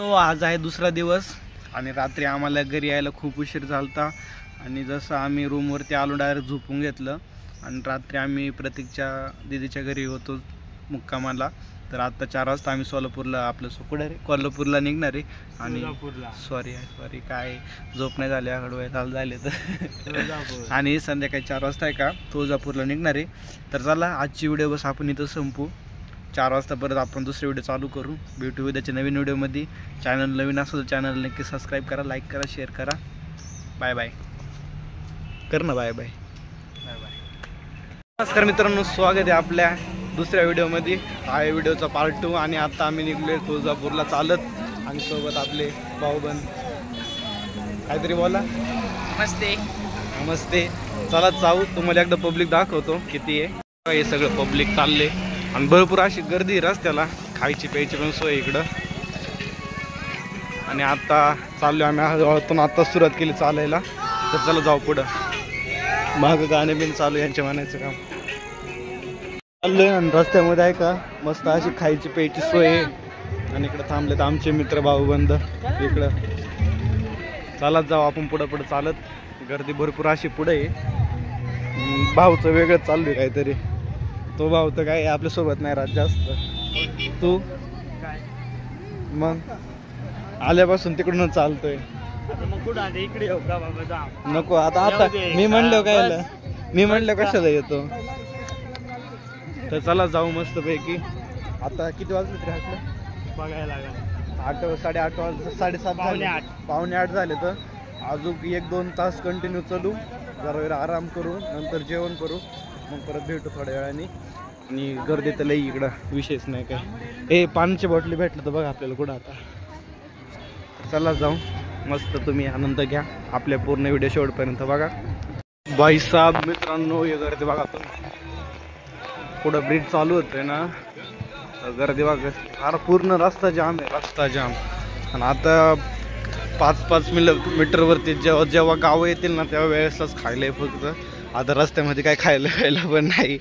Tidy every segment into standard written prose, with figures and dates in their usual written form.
आज आहे दुसरा दिवस आणि रात्री आम्हाला घरी यायला खूप उशीर झालता आणि जसं आम्ही रूमवरती आलो डायरेक्ट झोपून घेतलं आणि रात्री आम्ही प्रतीकच्या दीदीच्या घरी होतो मुक्कामाला. तर आता 4 वाजता आम्ही सोलापूरला आपलं कुठे रे कोल्हापूरला निघणार आहे आणि सॉरी काय झोप नाही झाली आकडे झाले तर आणि संध्याकाळी 4 वाजता आहे का तुळजापूरला निघणार आहे. तर चला आजची व्हिडिओ बस आपण इथं संपू. 4 वाजता परत आपण दुसरे व्हिडिओ चालू करू. भेटू उद्याच्या नवीन व्हिडिओमध्ये. चॅनल नवीन असेल तर चॅनल नक्की सबस्क्राईब करा, लाईक करा, शेअर करा. बाय बाय कर ना. Bye bye bye bye. नमस्कार मित्रांनो, स्वागत आहे आपल्या दुसऱ्या व्हिडिओमध्ये. हा आहे व्हिडिओचा पार्ट 2 आणि आता आम्ही निघलोय तुळजापूरला चालत आणि सोबत आपले भाऊबंद. काहीतरी बोला. नमस्ते. नमस्ते. चला जाऊ, तुम्हाला एकदा पब्लिक दाखवतो किती आहे. हे सगळं पब्लिक चालले आणि भरपूर अशी गर्दी रस्त्याला, खायची प्यायची पण सोय इकडं. आणि आता चाललो आम्ही हळूहळूतून, आता सुरुवात केली चालायला. तर चला जाऊ पुढं. मागं गाणे बिन चालू यांच्या म्हणायचं काम चाललंय आणि रस्त्यामध्ये आहे का मस्त अशी खायची प्यायची सोय आहे. आणि इकडं थांबलेत आमचे मित्र भाऊबंद इकडं. चालत जाऊ आपण पुढं पुढं चालत. गर्दी भरपूर अशी पुढे आहे. भाऊचं वेगळंच चालू आहे काहीतरी. तो भाऊ तर काय आपल्यासोबत नाही राहत जास्त. तू मग आल्यापासून तिकडूनच चालतोय. इकडे येऊ का बाबा? नको आता मी म्हणलं काय, मी म्हणलं कशाला येतो. तर चला जाऊ मस्त पैकी. आता किती वाजले तरी हाटलं बघायला लागला 8 8:30 वाजता 7:30 पावणे 8 झाले. तर अजून 1-2 तास कंटिन्यू चालू. जरा वेळ आराम करू, नंतर जेवण करू, मग परत भेटू थोड्या वेळाने. आणि गर्दी तर लई इकडं विशेष नाही काय. हे पाण्याची बॉटली भेटलं तर बघा आपल्याला कुठं. आता चला जाऊ मस्त. तुम्ही आनंद घ्या आपल्या पूर्ण व्हिडिओ शेवटपर्यंत बघा. बाई साहेब मित्रांनो, हे गर्दी बघा. तुम्ही पुढं ब्रिज चालू होते ना, गर्दी बघा. फार पूर्ण रस्ता जाम आहे, रस्ता जाम. आणि आता 5-5 मीटरवरती जेव्हा गावं येतील ना तेव्हा वेळेसच खायला आहे फक्त. आता रस्त्यामध्ये काय खायला पण नाही.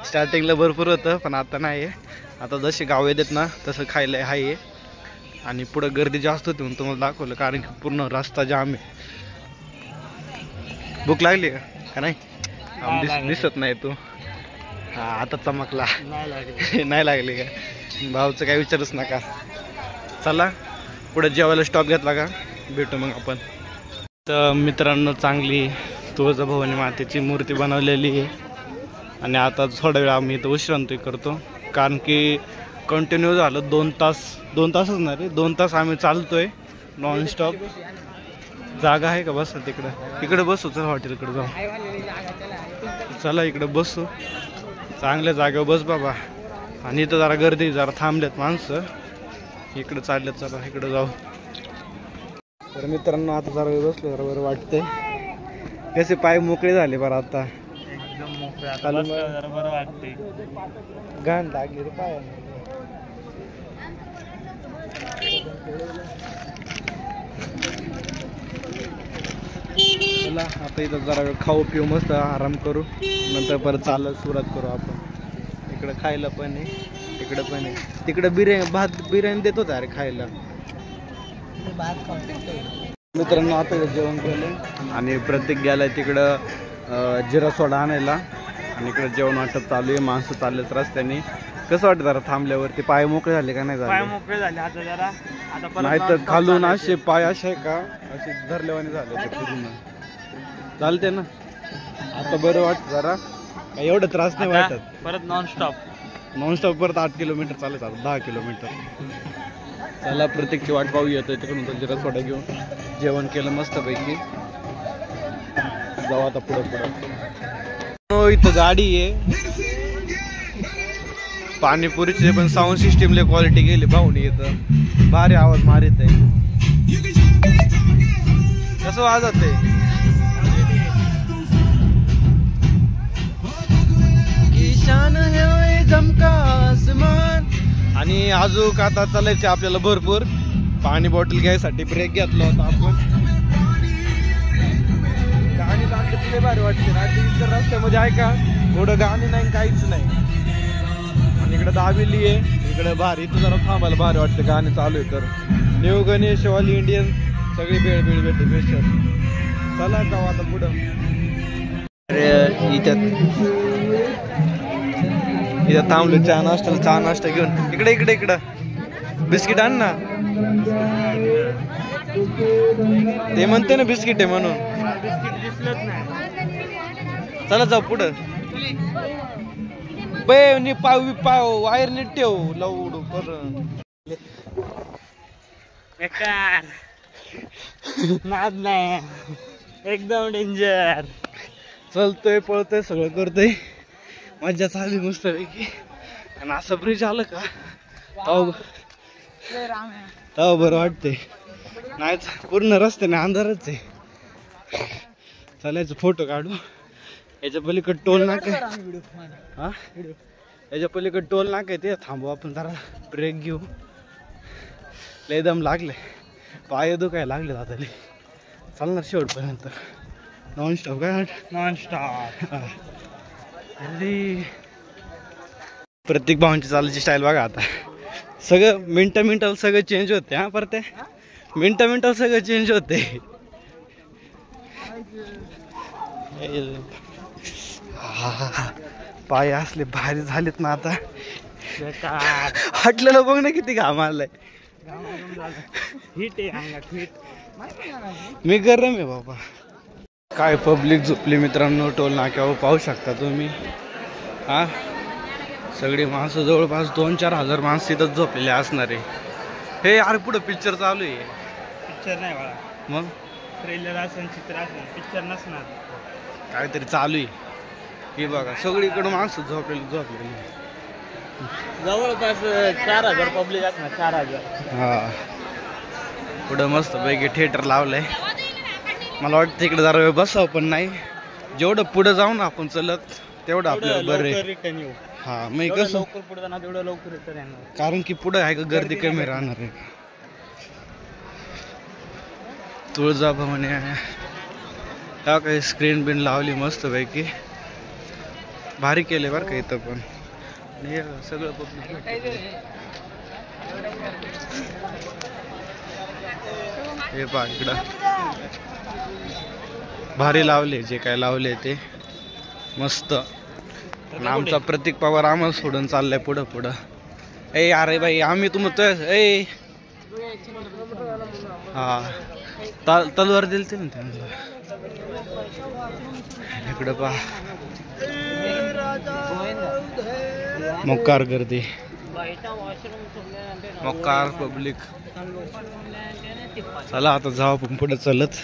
स्टार्टिंगला भरपूर होतं पण आता नाही आहे. आता जसे गाव येतात ना तसं खायला आहे. आणि पुढं गर्दी जास्त होती म्हणून तुम्हाला दाखवलं, कारण की पूर्ण रस्ता जाम आहे. भूक लागली का नाही? दिसत नाही तू. हा आता चमकला. नाही लागली का? भाऊचं काही विचारच नका. चला पुढे जेवायला स्टॉप घेतला का भेटू मग आपण. तर मित्रांनो, चांगली तुळजाभवानी मातेची मूर्ती बनवलेली आहे. आणि आता थोडा वेळ आम्ही इथं विश्रांती करतो, कारण की कंटिन्यू झालं 2 तासच नाही रे, 2 तास आम्ही चालतोय नॉनस्टॉप. जागा आहे का बस तिकडे बसू. चला हॉटेलकडे जाऊ. चला इकडे बसू, चांगल्या जागेवर बस बाबा. आणि इथं जरा गर्दी, जरा थांबलेत माणसं, इकडे चाललेत. चला इकडे जाऊ. तर मित्रांनो आता जरा बसलो, जरा बरं वाटतंय. कसे पाय मोकळे झाले बरं आता, एकदम मोकळे. आता जरा बरं वाटते. घाण लागली रे पाय. चला आता इथं जरा वेळ खाऊ पिऊ, मस्त आराम करू, नंतर परत चालत सुरुवात करू आपण. इकडं खायला पण आहे, इकडं पण आहे. तिकडं बिर्याणी देत होता अरे खायला. मित्रांनो आता जेवण केलं आणि प्रत्येक गेलाय तिकडं जिरा सोडा आणायला. आणि इकडं जेवण वाटप चालू आहे. माणसं चाललेत रस्त्याने. कसं वाटतं जरा थांबल्यावरती? पाय मोकळे झाले का नाही झाले? पाय मोकळे झाले आता जरा. नाही तर खालून असे पाय असे का असे धरल्यावाने झाले पूर्ण. चालते ना आता बरं वाटतं जरा, एवढं त्रास नाही वाटत. परत नॉनस्टॉप परत 8 किलोमीटर चालत, आता 10 किलोमीटर. चला प्रत्येकची वाट पाहू येतोय. तिकडून जिरा सोडा घेऊन जेवण केलं मस्त पैकी. जाऊ आता पुढं. इथं गाडी आहे पाणीपुरीचे, पण साऊंड सिस्टीमला क्वालिटी गेली भाऊनी. इथं भारी आवाज मारित आहे. कसं वाजत आहे? ईशान है जमका आसमान. आणि अजून आता चालायचे आपल्याला भरपूर. पाणी बॉटल घ्यायसाठी ब्रेक घेतला होता आपण. गाणी लागली तुला भारी वाटते ना. इतर रस्त्यामध्ये आहे का थोडं गाणी नाही, काहीच नाही. आणि इकडे दाबेली आहे, इकडे भारी. इथं जरा थांबायला भारी वाटते गाणी चालू आहे तर. न्यू गणेश ऑल इंडियन सगळी भेळ भेटते स्पेशल. चला जाऊ आता पुढं. इथं थांबलो चहा नाश्ता घेऊन. इकडं बिस्किट आण ना. ते म्हणते ना बिस्किट आहे म्हणून. दिसलंच नाही. चला जाऊ पुढं. पाव वायर नीट ठेव लावू पर. बेकार नाद नाही एकदम डेंजर. चलतोय पळतोय सगळं करतोय. मज्जा चालली मस्त पैकी. आणि असं ब्रिज आलं का तव बरं वाटतंय. नाही पूर्ण रस्त्याने अंधारच आहे. चालायचं फोटो काढू. याच्या पलीकडे टोल नाका हा याच्या पलीकडे टोल नाका आहे. ते थांबू आपण जरा ब्रेक घेऊ. लय दम लागले. पाय दुखायला लागले आता. चालणार शेवटपर्यंत नॉनस्टॉप. काय नॉनस्टॉप. प्रत्येक भावांची चालायची स्टाईल बघा आता. सगळं मिनटाला सगळं चेंज होते. हा परत मिनटाला सगळं चेंज होते. पाय असले भारी झालेत ना आता. हटलेलं बघ ना किती घाम आलाय. हिट आहे अंगात हिट. मी गरम आहे बाबा. काय पब्लिक झोपली मित्रांनो टोल नाक्यावर पाहू शकता तुम्ही. हा सगळी माणसं जवळपास 2-4 हजार माणसं तिथंच झोपलेले असणार आहे. हे अरे पुढं पिक्चर चालू आहे. पिक्चर नाही बाळा. मग ट्रेलर असेल चित्र असेल पिक्चर नसणार. काहीतरी चालू आहे. हे बघा सगळीकडे माणसं झोपलेली. जवळपास 4000 पब्लिक असणार. 4000. हा पुढं मस्त पैकी थिएटर लावलंय. मला वाटतं इकडे जरा वेळ बसावं पण नाही. जेवढं पुढं जाऊ ना आपण चलत तेवढं आपल्याला बरं आहे. रिटर्न येऊ. हा मग कसं लवकर पुढे जाणार तेवढं लवकर रिटर्न येणार. कारण की पुढं आहे का गर्दी कमी राहणार आहे. तुळजाभवानी आहे. त्या काही स्क्रीन बिन लावली मस्त पैकी. भारी केले बरं का इथं पण. हे सगळं पब्लिक हे पहा इकडं भारी लावले. जे काय लावले ते मस्त. आमचा प्रतीक पवार आम्हाला सोडून चाललाय पुढं. ए अरे बाई आम्ही ए हा तलवार दिलते ना त्यांना. इकडं पहा मोकार गर्दी. मोकार पब्लिक. चला आता जाऊ आपण पुढे चलत.